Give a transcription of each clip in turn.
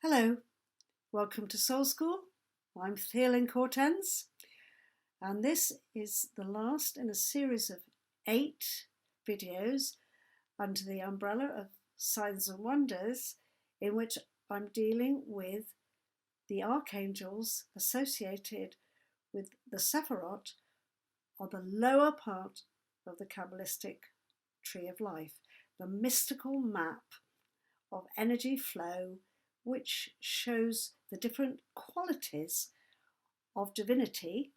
Hello, welcome to SoulSchool. I'm Theolyn Cortens, and this is the last in a series of 8 videos under the umbrella of Signs and Wonders, in which I'm dealing with the Archangels associated with the Sephirot, or the lower part of the Kabbalistic tree of life, the mystical map of energy flow which shows the different qualities of divinity,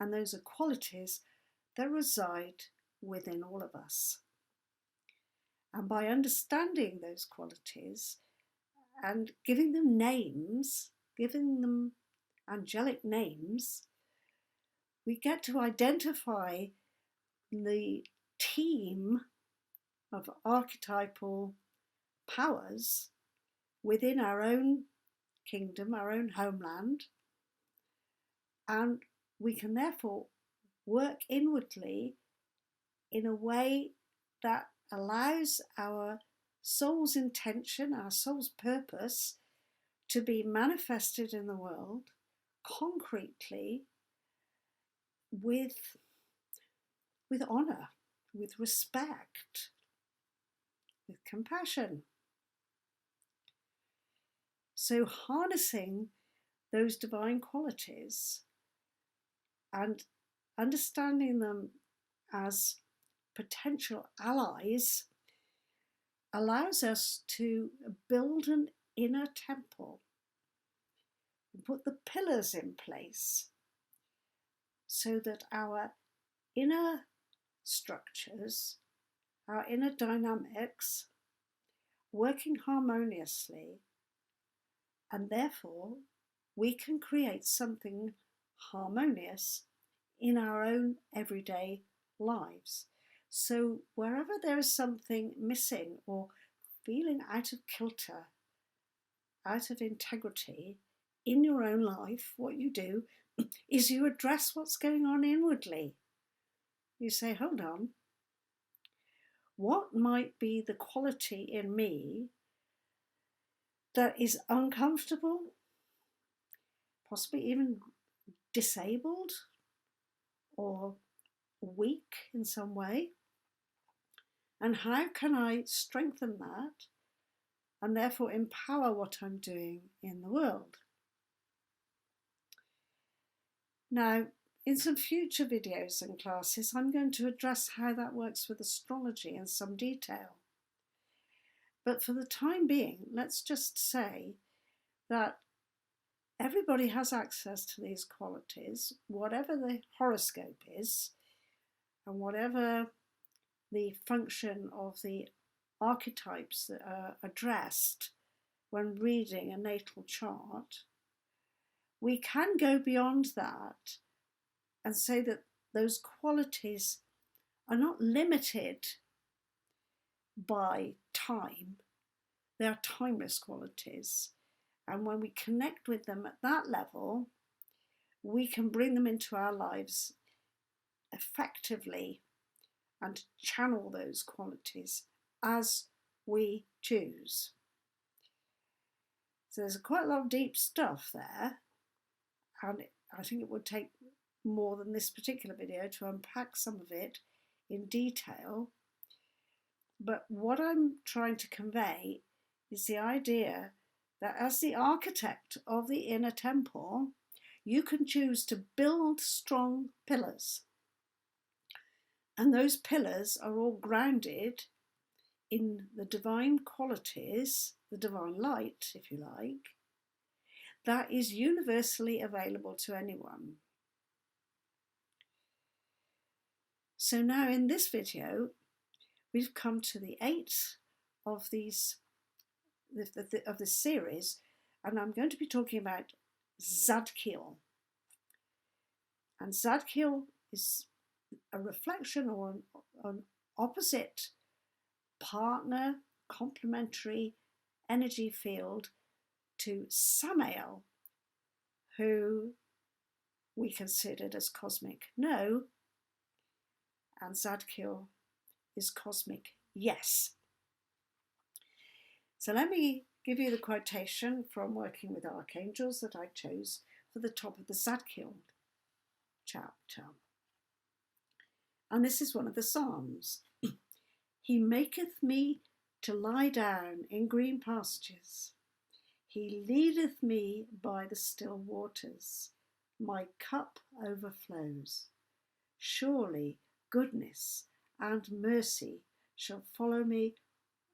and those are qualities that reside within all of us. And by understanding those qualities and giving them names, giving them angelic names, we get to identify the team of archetypal powers within our own kingdom, our own homeland, and we can therefore work inwardly in a way that allows our soul's intention, our soul's purpose to be manifested in the world concretely with honour, with respect, with compassion. So harnessing those divine qualities and understanding them as potential allies allows us to build an inner temple and put the pillars in place so that our inner structures, our inner dynamics, working harmoniously, and therefore we can create something harmonious in our own everyday lives. So wherever there is something missing or feeling out of kilter, out of integrity in your own life, what you do is you address what's going on inwardly. You say, hold on, what might be the quality in me that is uncomfortable, possibly even disabled or weak in some way? And how can I strengthen that and therefore empower what I'm doing in the world? Now, in some future videos and classes, I'm going to address how that works with astrology in some detail. But for the time being, let's just say that everybody has access to these qualities, whatever the horoscope is, and whatever the function of the archetypes that are addressed when reading a natal chart. We can go beyond that and say that those qualities are not limited by time. They are timeless qualities. And when we connect with them at that level, we can bring them into our lives effectively and channel those qualities as we choose. So there's quite a lot of deep stuff there, and I think it would take more than this particular video to unpack some of it in detail. But what I'm trying to convey is the idea that as the architect of the inner temple, you can choose to build strong pillars. And those pillars are all grounded in the divine qualities, the divine light, if you like, that is universally available to anyone. So now in this video, we've come to the 8 of these of this series, and I'm going to be talking about Zadkiel. And Zadkiel is a reflection or an opposite partner, complementary energy field to Samael, who we considered as cosmic no, and Zadkiel is cosmic yes. So let me give you the quotation from Working with Archangels that I chose for the top of the Zadkiel chapter. And this is one of the Psalms. He maketh me to lie down in green pastures. He leadeth me by the still waters. My cup overflows. Surely goodness and mercy shall follow me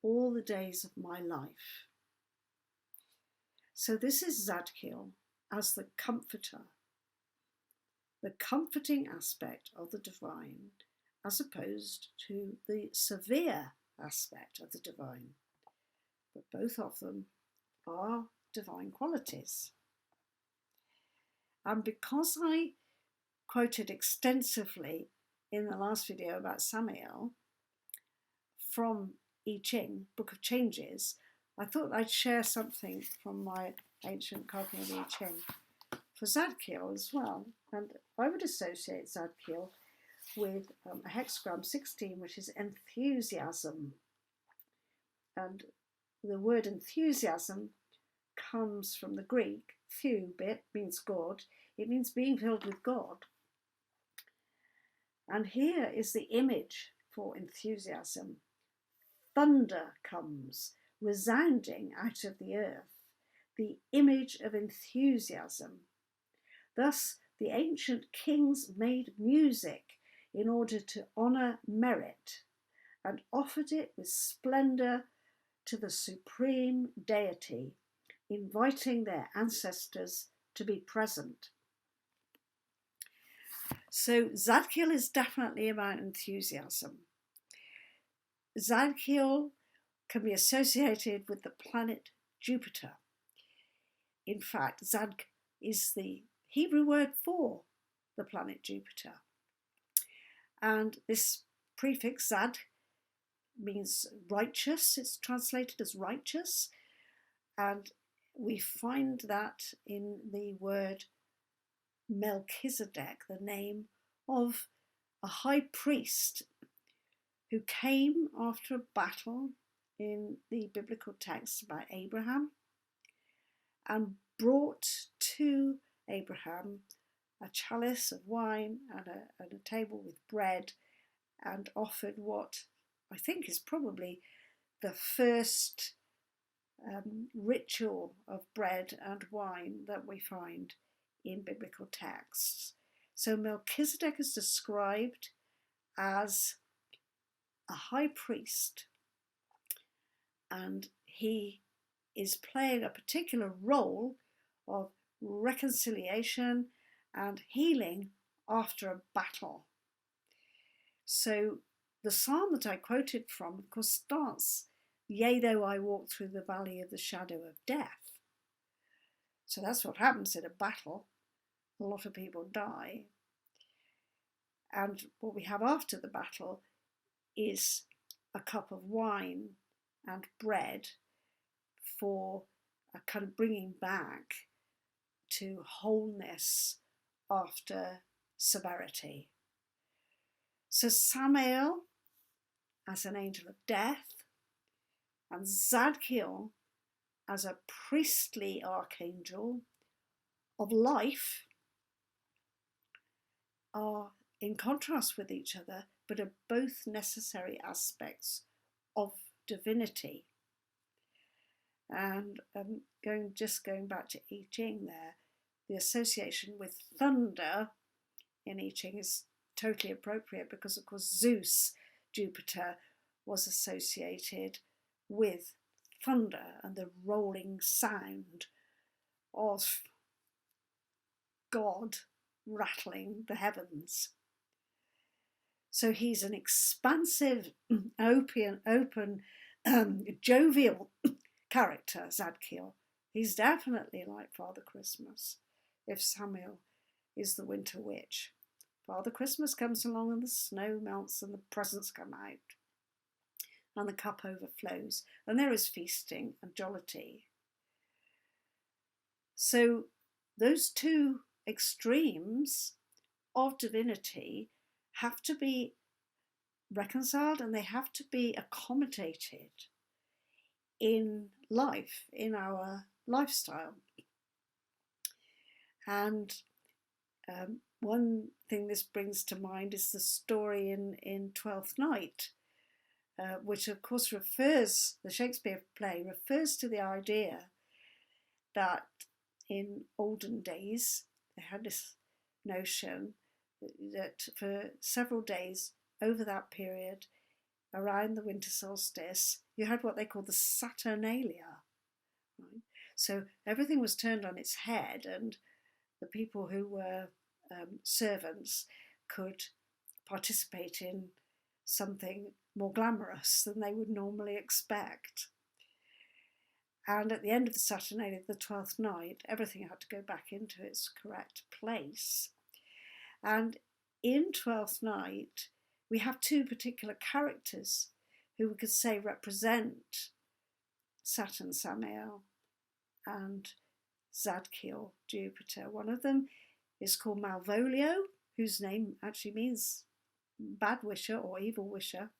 all the days of my life. So this is Zadkiel as the comforter, the comforting aspect of the divine, as opposed to the severe aspect of the divine. But both of them are divine qualities. And because I quoted extensively in the last video about Samael from I Ching, Book of Changes, I thought I'd share something from my ancient copy of I Ching for Zadkiel as well. And I would associate Zadkiel with a hexagram 16, which is enthusiasm. And the word enthusiasm comes from the Greek. Theou bit means God. It means being filled with God. And here is the image for enthusiasm. Thunder comes resounding out of the earth, the image of enthusiasm. Thus, the ancient kings made music in order to honour merit and offered it with splendour to the supreme deity, inviting their ancestors to be present. So Zadkiel is definitely about enthusiasm. Zadkiel can be associated with the planet Jupiter. In fact, Zadk is the Hebrew word for the planet Jupiter. And this prefix Zad means righteous. It's translated as righteous. And we find that in the word Melchizedek, the name of a high priest who came after a battle in the biblical text about Abraham and brought to Abraham a chalice of wine and a table with bread, and offered what I think is probably the first ritual of bread and wine that we find in biblical texts. So Melchizedek is described as a high priest, and he is playing a particular role of reconciliation and healing after a battle. So the psalm that I quoted from, of course, starts, "Yea, though I walk through the valley of the shadow of death." So that's what happens in a battle. A lot of people die. And what we have after the battle is a cup of wine and bread for a kind of bringing back to wholeness after severity. So Samael as an angel of death and Zadkiel as a priestly archangel of life are in contrast with each other, but are both necessary aspects of divinity. And going back to I Ching there, the association with thunder in I Ching is totally appropriate because, of course, Zeus, Jupiter, was associated with thunder and the rolling sound of God rattling the heavens. So he's an expansive, open, jovial character, Zadkiel. He's definitely like Father Christmas, if Samael is the winter witch. Father Christmas comes along and the snow melts and the presents come out and the cup overflows and there is feasting and jollity. So those two extremes of divinity have to be reconciled and they have to be accommodated in life, in our lifestyle. And one thing this brings to mind is the story in Twelfth Night, which of course the Shakespeare play refers to the idea that in olden days they had this notion that for several days over that period, around the winter solstice, you had what they called the Saturnalia. Right? So everything was turned on its head, and the people who were servants could participate in something more glamorous than they would normally expect. And at the end of the Saturnalia, the 12th night, everything had to go back into its correct place. And in 12th Night, we have two particular characters who we could say represent Saturn, Samael, and Zadkiel, Jupiter. One of them is called Malvolio, whose name actually means bad wisher or evil wisher.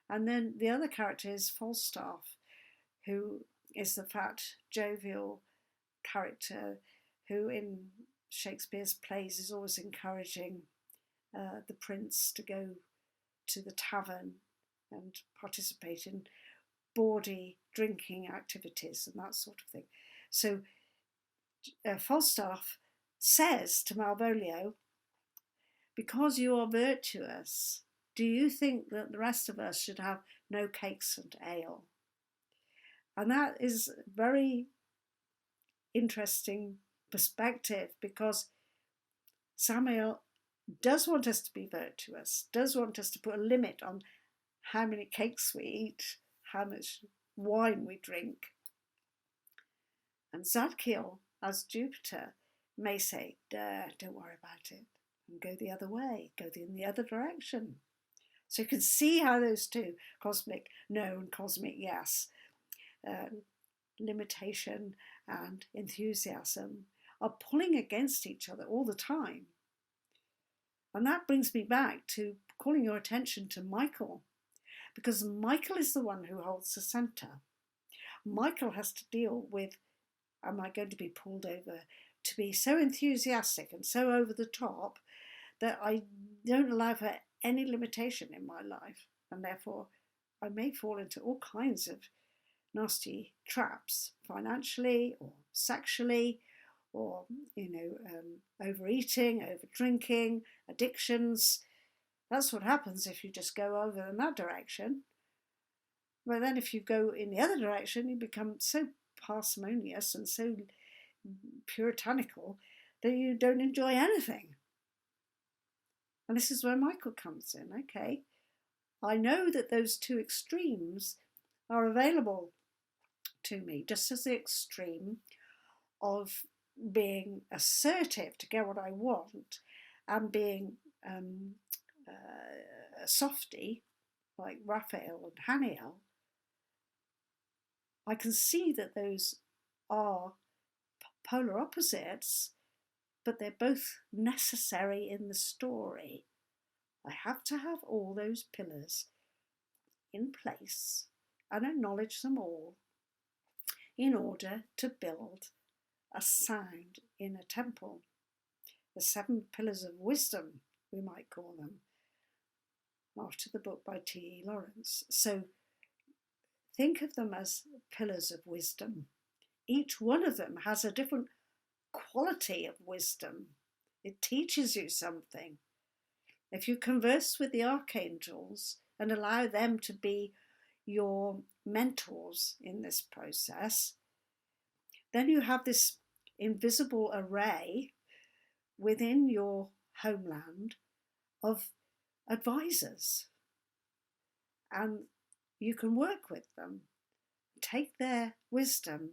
And then the other character is Falstaff, who is the fat, jovial character who in Shakespeare's plays is always encouraging the prince to go to the tavern and participate in bawdy drinking activities and that sort of thing. So Falstaff says to Malvolio, because you are virtuous, do you think that the rest of us should have no cakes and ale? And that is a very interesting perspective, because Samael does want us to be virtuous, does want us to put a limit on how many cakes we eat, how much wine we drink. And Zadkiel, as Jupiter, may say, don't worry about it, and go the other way, go in the other direction. So you can see how those two, cosmic no and cosmic yes, limitation and enthusiasm, are pulling against each other all the time. And that brings me back to calling your attention to Michael, because Michael is the one who holds the centre. Michael has to deal with, am I going to be pulled over to be so enthusiastic and so over the top that I don't allow for any limitation in my life, and therefore I may fall into all kinds of nasty traps, financially or sexually, or overeating, over drinking, addictions. That's what happens if you just go over in that direction. But then if you go in the other direction, you become so parsimonious and so puritanical that you don't enjoy anything. And this is where Michael comes in. Okay, I know that those two extremes are available to me, just as the extreme of being assertive to get what I want and being a softy like Raphael and Haniel. I can see that those are polar opposites, but they're both necessary in the story. I have to have all those pillars in place and acknowledge them all in order to build a sound inner temple. The 7 pillars of wisdom, we might call them, after the book by T.E. Lawrence. So think of them as pillars of wisdom. Each one of them has a different quality of wisdom. It teaches you something. If you converse with the archangels and allow them to be your mentors in this process, then you have this invisible array within your homeland of advisors, and you can work with them, take their wisdom,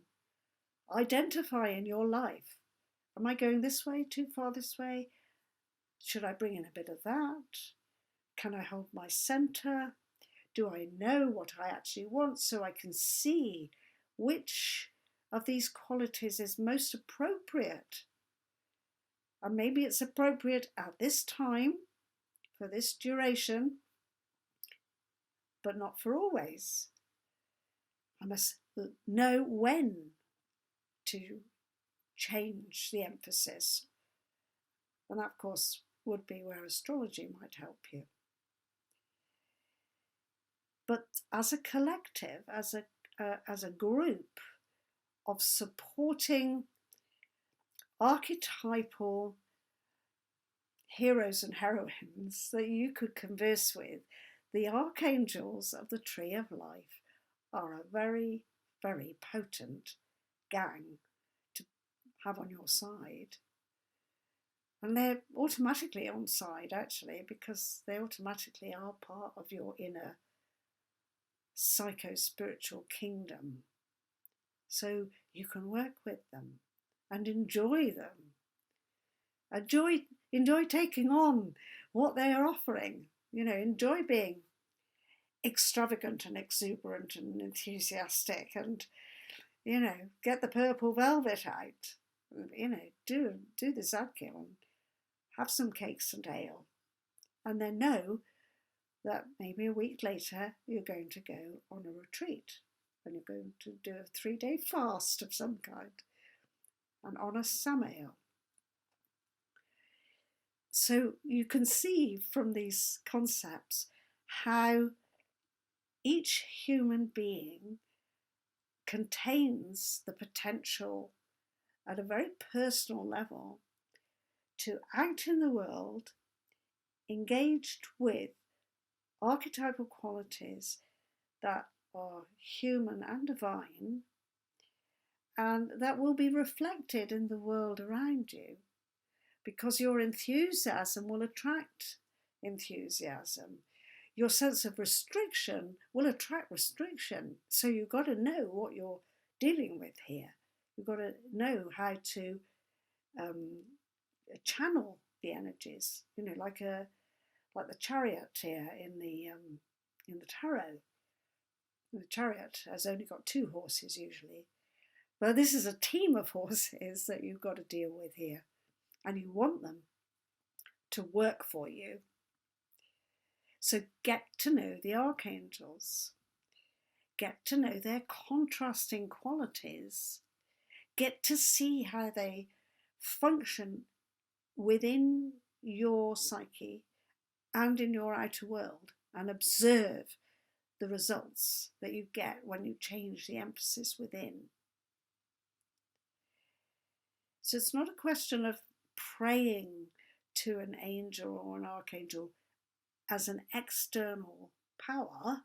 identify in your life, am I going this way, too far this way? Should I bring in a bit of that? Can I hold my center? Do I know what I actually want so I can see which of these qualities is most appropriate? And maybe it's appropriate at this time, for this duration, but not for always. I must know when to change the emphasis. And that, of course, would be where astrology might help you. But as a collective, as a group of supporting archetypal heroes and heroines that you could converse with, the Archangels of the Tree of Life are a very, very potent gang to have on your side. And they're automatically on side, actually, because they automatically are part of your inner psycho-spiritual kingdom. So you can work with them and enjoy them. Enjoy taking on what they are offering. Enjoy being extravagant and exuberant and enthusiastic, and get the purple velvet out. Do the Zadkiel and have some cakes and ale, and then know that maybe a week later you're going to go on a retreat and you're going to do a 3-day fast of some kind and honor Samael. So you can see from these concepts how each human being contains the potential at a very personal level to act in the world engaged with archetypal qualities that are human and divine, and that will be reflected in the world around you, because your enthusiasm will attract enthusiasm. Your sense of restriction will attract restriction. So you've got to know what you're dealing with here. You've got to know how to channel the energies, like the chariot here in the tarot. The chariot has only got 2 horses usually, but this is a team of horses that you've got to deal with here, and you want them to work for you. So get to know the archangels, get to know their contrasting qualities, get to see how they function within your psyche and in your outer world, and observe the results that you get when you change the emphasis within. So it's not a question of praying to an angel or an archangel as an external power.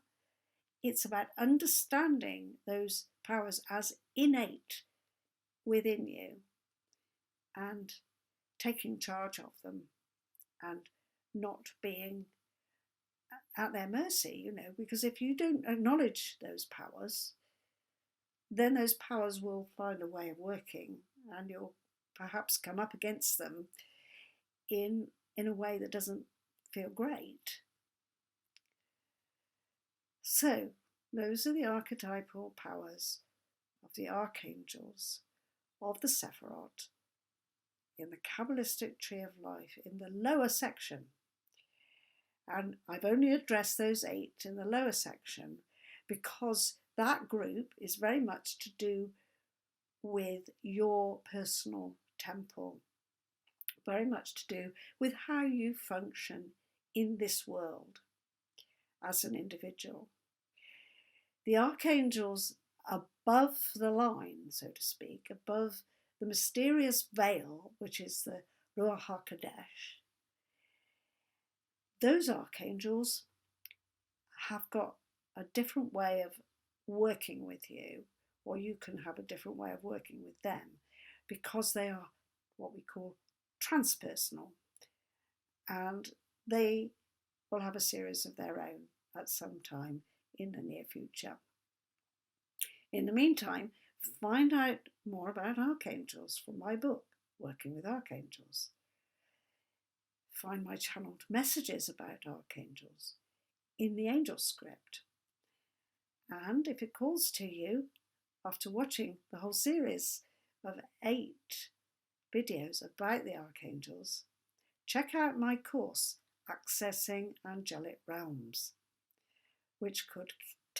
It's about understanding those powers as innate within you and taking charge of them and not being at their mercy, because if you don't acknowledge those powers, then those powers will find a way of working, and you'll perhaps come up against them in a way that doesn't feel great. So those are the archetypal powers of the archangels, of the Sephiroth, in the Kabbalistic Tree of Life, in the lower section. And I've only addressed those 8 in the lower section because that group is very much to do with your personal temple, very much to do with how you function in this world as an individual. The archangels above the line, so to speak, above the mysterious veil, which is the Ruach HaKodesh, those archangels have got a different way of working with you, or you can have a different way of working with them, because they are what we call transpersonal, and they will have a series of their own at some time in the near future. In the meantime, find out more about archangels from my book, Working with Archangels. Find my channeled messages about archangels in the angel script. And if it calls to you, after watching the whole series of 8 videos about the archangels, check out my course, Accessing Angelic Realms, which could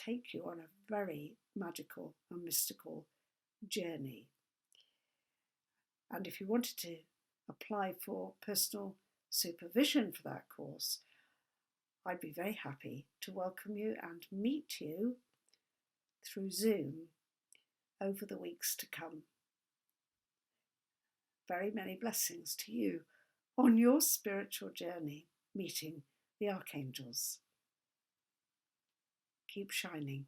take you on a very magical and mystical journey. And if you wanted to apply for personal supervision for that course, I'd be very happy to welcome you and meet you through Zoom over the weeks to come. Very many blessings to you on your spiritual journey, meeting the Archangels. Keep shining.